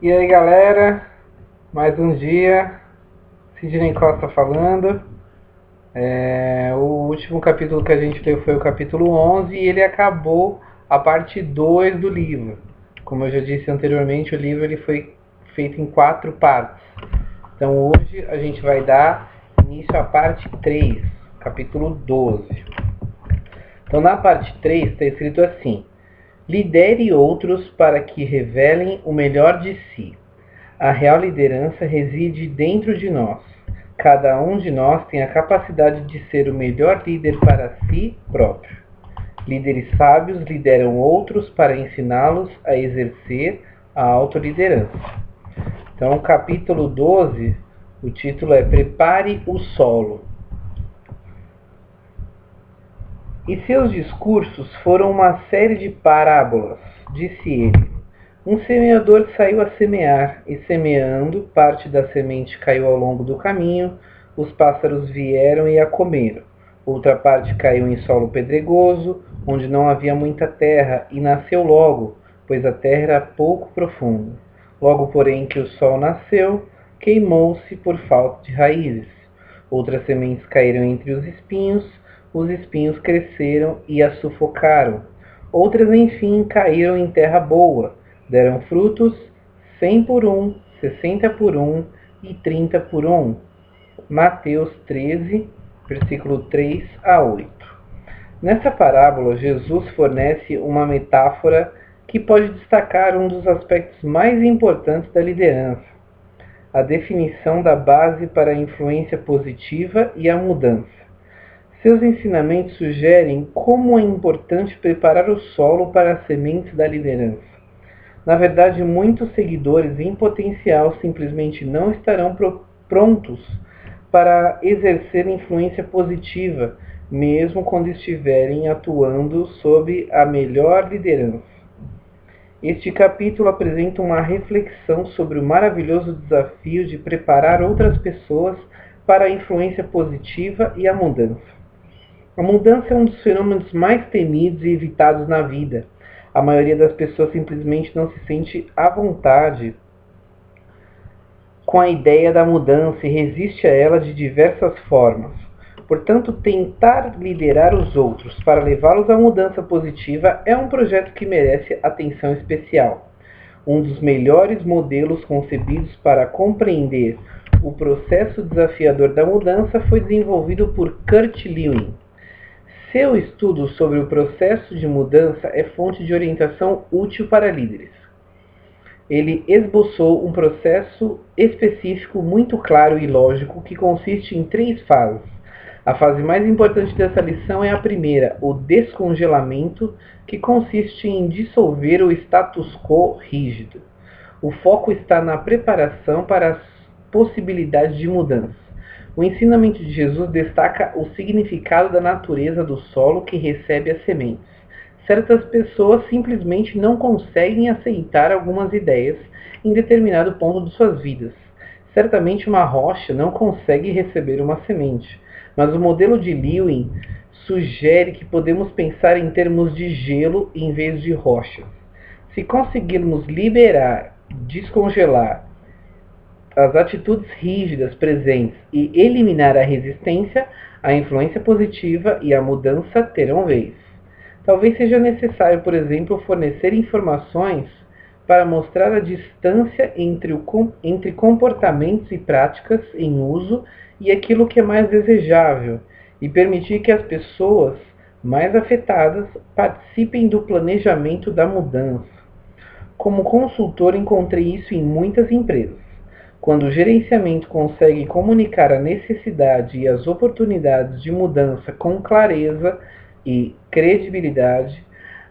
E aí galera, mais um dia, Sidney Costa falando. O último capítulo que a gente leu foi o capítulo 11 e ele acabou a parte 2 do livro. Como eu já disse anteriormente, o livro ele foi feito em 4 partes. Então hoje a gente vai dar início à parte 3, capítulo 12. Então na parte 3 está escrito assim: lidere outros para que revelem o melhor de si. A real liderança reside dentro de nós. Cada um de nós tem a capacidade de ser o melhor líder para si próprio. Líderes sábios lideram outros para ensiná-los a exercer a autoliderança. Então, capítulo 12, o título é Prepare o Solo. E seus discursos foram uma série de parábolas, disse ele. Um semeador saiu a semear, e semeando, parte da semente caiu ao longo do caminho, os pássaros vieram e a comeram. Outra parte caiu em solo pedregoso, onde não havia muita terra, e nasceu logo, pois a terra era pouco profunda. Logo, porém, que o sol nasceu, queimou-se por falta de raízes. Outras sementes caíram entre os espinhos cresceram e a sufocaram. Outras, enfim, caíram em terra boa, deram frutos 100 por 1, 60 por 1 e 30 por 1. Mateus 13, versículo 3 a 8. Nessa parábola, Jesus fornece uma metáfora que pode destacar um dos aspectos mais importantes da liderança: a definição da base para a influência positiva e a mudança. Seus ensinamentos sugerem como é importante preparar o solo para as sementes da liderança. Na verdade, muitos seguidores em potencial simplesmente não estarão prontos para exercer influência positiva, mesmo quando estiverem atuando sob a melhor liderança. Este capítulo apresenta uma reflexão sobre o maravilhoso desafio de preparar outras pessoas para a influência positiva e a mudança. A mudança é um dos fenômenos mais temidos e evitados na vida. A maioria das pessoas simplesmente não se sente à vontade com a ideia da mudança e resiste a ela de diversas formas. Portanto, tentar liderar os outros para levá-los à mudança positiva é um projeto que merece atenção especial. Um dos melhores modelos concebidos para compreender o processo desafiador da mudança foi desenvolvido por Kurt Lewin. Seu estudo sobre o processo de mudança é fonte de orientação útil para líderes. Ele esboçou um processo específico muito claro e lógico que consiste em 3 fases. A fase mais importante dessa lição é a primeira, o descongelamento, que consiste em dissolver o status quo rígido. O foco está na preparação para as possibilidades de mudança. O ensinamento de Jesus destaca o significado da natureza do solo que recebe as sementes. Certas pessoas simplesmente não conseguem aceitar algumas ideias em determinado ponto de suas vidas. Certamente uma rocha não consegue receber uma semente, mas o modelo de Lewin sugere que podemos pensar em termos de gelo em vez de rochas. Se conseguirmos liberar, descongelar as atitudes rígidas presentes e eliminar a resistência, a influência positiva e a mudança terão vez. Talvez seja necessário, por exemplo, fornecer informações para mostrar a distância entre comportamentos e práticas em uso e aquilo que é mais desejável, e permitir que as pessoas mais afetadas participem do planejamento da mudança. Como consultor, encontrei isso em muitas empresas. Quando o gerenciamento consegue comunicar a necessidade e as oportunidades de mudança com clareza e credibilidade,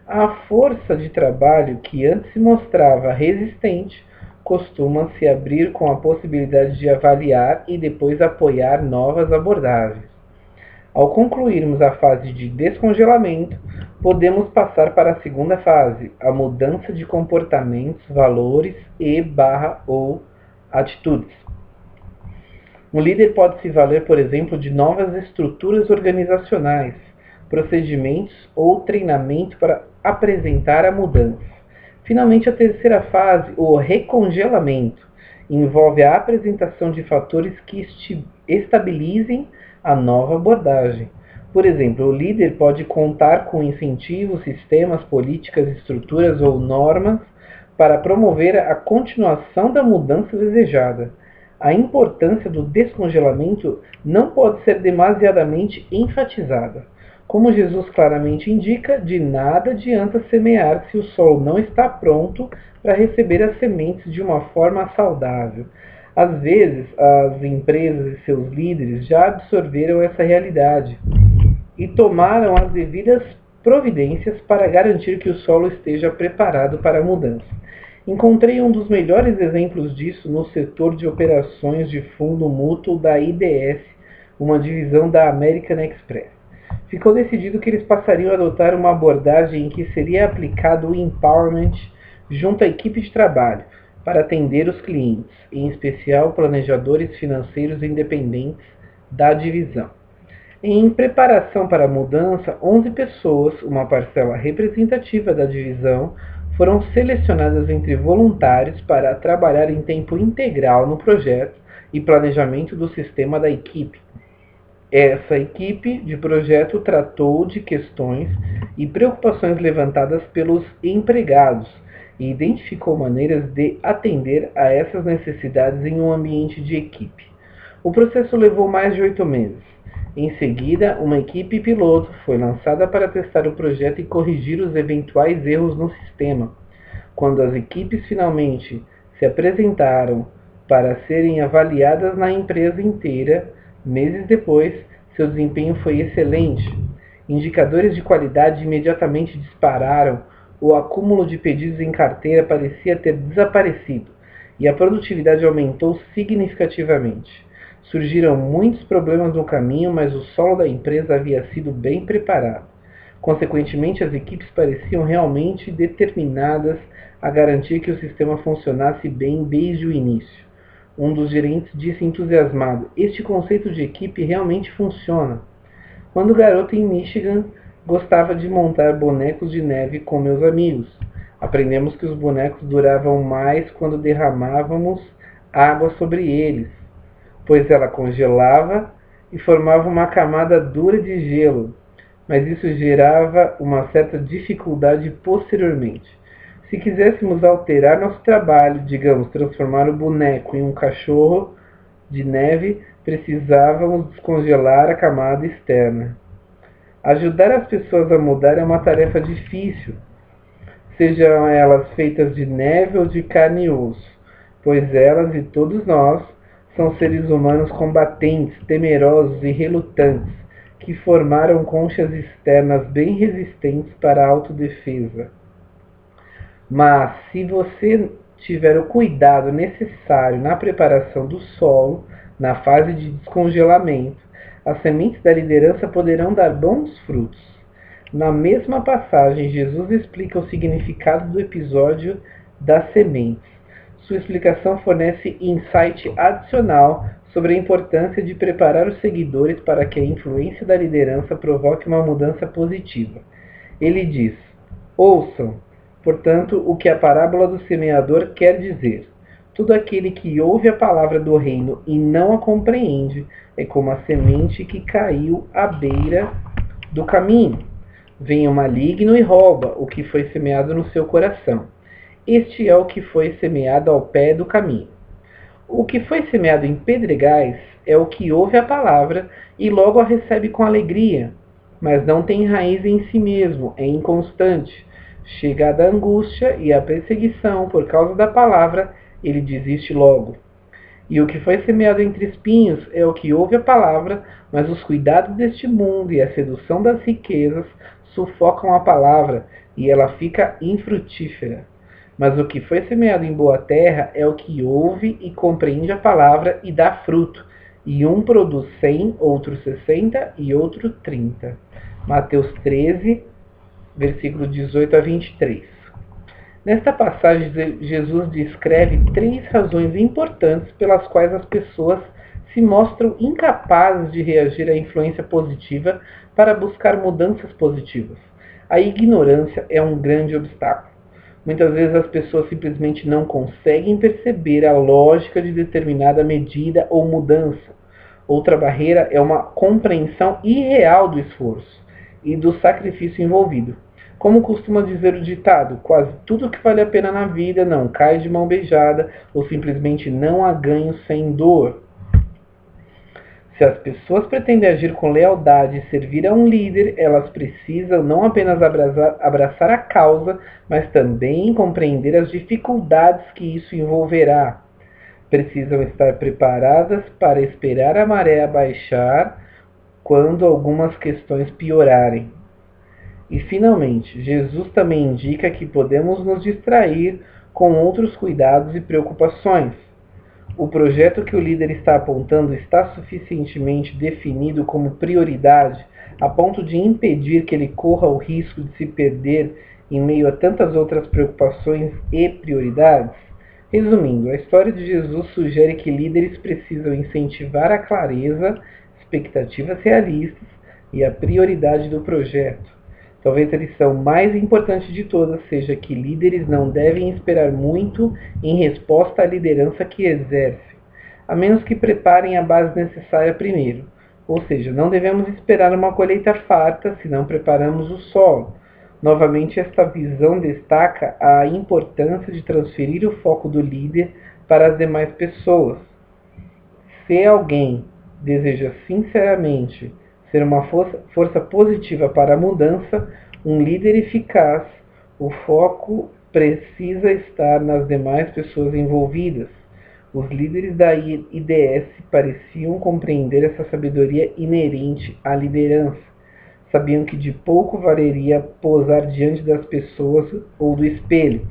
a força de trabalho que antes se mostrava resistente costuma se abrir com a possibilidade de avaliar e depois apoiar novas abordagens. Ao concluirmos a fase de descongelamento, podemos passar para a segunda fase, a mudança de comportamentos, valores ou atitudes. Um líder pode se valer, por exemplo, de novas estruturas organizacionais, procedimentos ou treinamento para apresentar a mudança. Finalmente, a terceira fase, o recongelamento, envolve a apresentação de fatores que estabilizem a nova abordagem. Por exemplo, o líder pode contar com incentivos, sistemas, políticas, estruturas ou normas para promover a continuação da mudança desejada. A importância do descongelamento não pode ser demasiadamente enfatizada. Como Jesus claramente indica, de nada adianta semear se o solo não está pronto para receber as sementes de uma forma saudável. Às vezes, as empresas e seus líderes já absorveram essa realidade e tomaram as devidas providências para garantir que o solo esteja preparado para a mudança. Encontrei um dos melhores exemplos disso no setor de operações de fundo mútuo da IDS, uma divisão da American Express. Ficou decidido que eles passariam a adotar uma abordagem em que seria aplicado o empowerment junto à equipe de trabalho para atender os clientes, em especial planejadores financeiros independentes da divisão. Em preparação para a mudança, 11 pessoas, uma parcela representativa da divisão, foram selecionadas entre voluntários para trabalhar em tempo integral no projeto e planejamento do sistema da equipe. Essa equipe de projeto tratou de questões e preocupações levantadas pelos empregados e identificou maneiras de atender a essas necessidades em um ambiente de equipe. O processo levou mais de 8 meses. Em seguida, uma equipe piloto foi lançada para testar o projeto e corrigir os eventuais erros no sistema. Quando as equipes finalmente se apresentaram para serem avaliadas na empresa inteira, meses depois, seu desempenho foi excelente. Indicadores de qualidade imediatamente dispararam, o acúmulo de pedidos em carteira parecia ter desaparecido e a produtividade aumentou significativamente. Surgiram muitos problemas no caminho, mas o solo da empresa havia sido bem preparado. Consequentemente, as equipes pareciam realmente determinadas a garantir que o sistema funcionasse bem desde o início. Um dos gerentes disse entusiasmado: "Este conceito de equipe realmente funciona." Quando garoto em Michigan, gostava de montar bonecos de neve com meus amigos. Aprendemos que os bonecos duravam mais quando derramávamos água sobre eles, pois ela congelava e formava uma camada dura de gelo, mas isso gerava uma certa dificuldade posteriormente. Se quiséssemos alterar nosso trabalho, digamos, transformar o boneco em um cachorro de neve, precisávamos descongelar a camada externa. Ajudar as pessoas a mudar é uma tarefa difícil, sejam elas feitas de neve ou de carne e osso, pois elas e todos nós são seres humanos combatentes, temerosos e relutantes, que formaram conchas externas bem resistentes para a autodefesa. Mas, se você tiver o cuidado necessário na preparação do solo, na fase de descongelamento, as sementes da liderança poderão dar bons frutos. Na mesma passagem, Jesus explica o significado do episódio das sementes. Sua explicação fornece insight adicional sobre a importância de preparar os seguidores para que a influência da liderança provoque uma mudança positiva. Ele diz: "Ouçam, portanto, o que a parábola do semeador quer dizer. Todo aquele que ouve a palavra do reino e não a compreende é como a semente que caiu à beira do caminho. Vem o maligno e rouba o que foi semeado no seu coração. Este é o que foi semeado ao pé do caminho. O que foi semeado em pedregais é o que ouve a palavra e logo a recebe com alegria, mas não tem raiz em si mesmo, é inconstante. Chegada a angústia e a perseguição por causa da palavra, ele desiste logo. E o que foi semeado entre espinhos é o que ouve a palavra, mas os cuidados deste mundo e a sedução das riquezas sufocam a palavra e ela fica infrutífera. Mas o que foi semeado em boa terra é o que ouve e compreende a palavra e dá fruto, e um produz 100, outro 60 e outro 30. Mateus 13, versículo 18 a 23. Nesta passagem, Jesus descreve 3 razões importantes pelas quais as pessoas se mostram incapazes de reagir à influência positiva para buscar mudanças positivas. A ignorância é um grande obstáculo. Muitas vezes as pessoas simplesmente não conseguem perceber a lógica de determinada medida ou mudança. Outra barreira é uma compreensão irreal do esforço e do sacrifício envolvido. Como costuma dizer o ditado, quase tudo que vale a pena na vida não cai de mão beijada ou simplesmente não há ganho sem dor. Se as pessoas pretendem agir com lealdade e servir a um líder, elas precisam não apenas abraçar a causa, mas também compreender as dificuldades que isso envolverá. Precisam estar preparadas para esperar a maré abaixar quando algumas questões piorarem. E finalmente, Jesus também indica que podemos nos distrair com outros cuidados e preocupações. O projeto que o líder está apontando está suficientemente definido como prioridade a ponto de impedir que ele corra o risco de se perder em meio a tantas outras preocupações e prioridades? Resumindo, a história de Jesus sugere que líderes precisam incentivar a clareza, expectativas realistas e a prioridade do projeto. Talvez a lição mais importante de todas seja que líderes não devem esperar muito em resposta à liderança que exercem, a menos que preparem a base necessária primeiro. Ou seja, não devemos esperar uma colheita farta se não preparamos o solo. Novamente, esta visão destaca a importância de transferir o foco do líder para as demais pessoas. Se alguém deseja sinceramente ser uma força positiva para a mudança, um líder eficaz, o foco precisa estar nas demais pessoas envolvidas. Os líderes da IDS pareciam compreender essa sabedoria inerente à liderança. Sabiam que de pouco valeria posar diante das pessoas ou do espelho.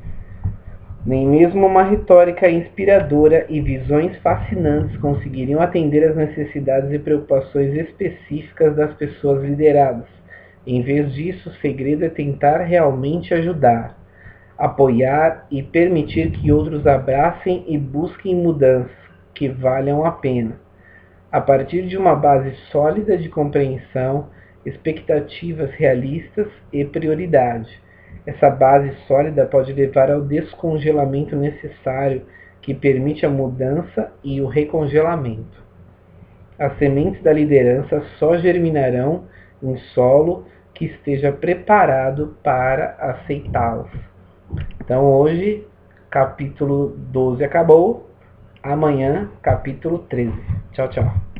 Nem mesmo uma retórica inspiradora e visões fascinantes conseguiriam atender às necessidades e preocupações específicas das pessoas lideradas. Em vez disso, o segredo é tentar realmente ajudar, apoiar e permitir que outros abracem e busquem mudanças que valham a pena. A partir de uma base sólida de compreensão, expectativas realistas e prioridade. Essa base sólida pode levar ao descongelamento necessário que permite a mudança e o recongelamento. As sementes da liderança só germinarão em solo que esteja preparado para aceitá-las. Então hoje, capítulo 12 acabou. Amanhã, capítulo 13. Tchau, tchau.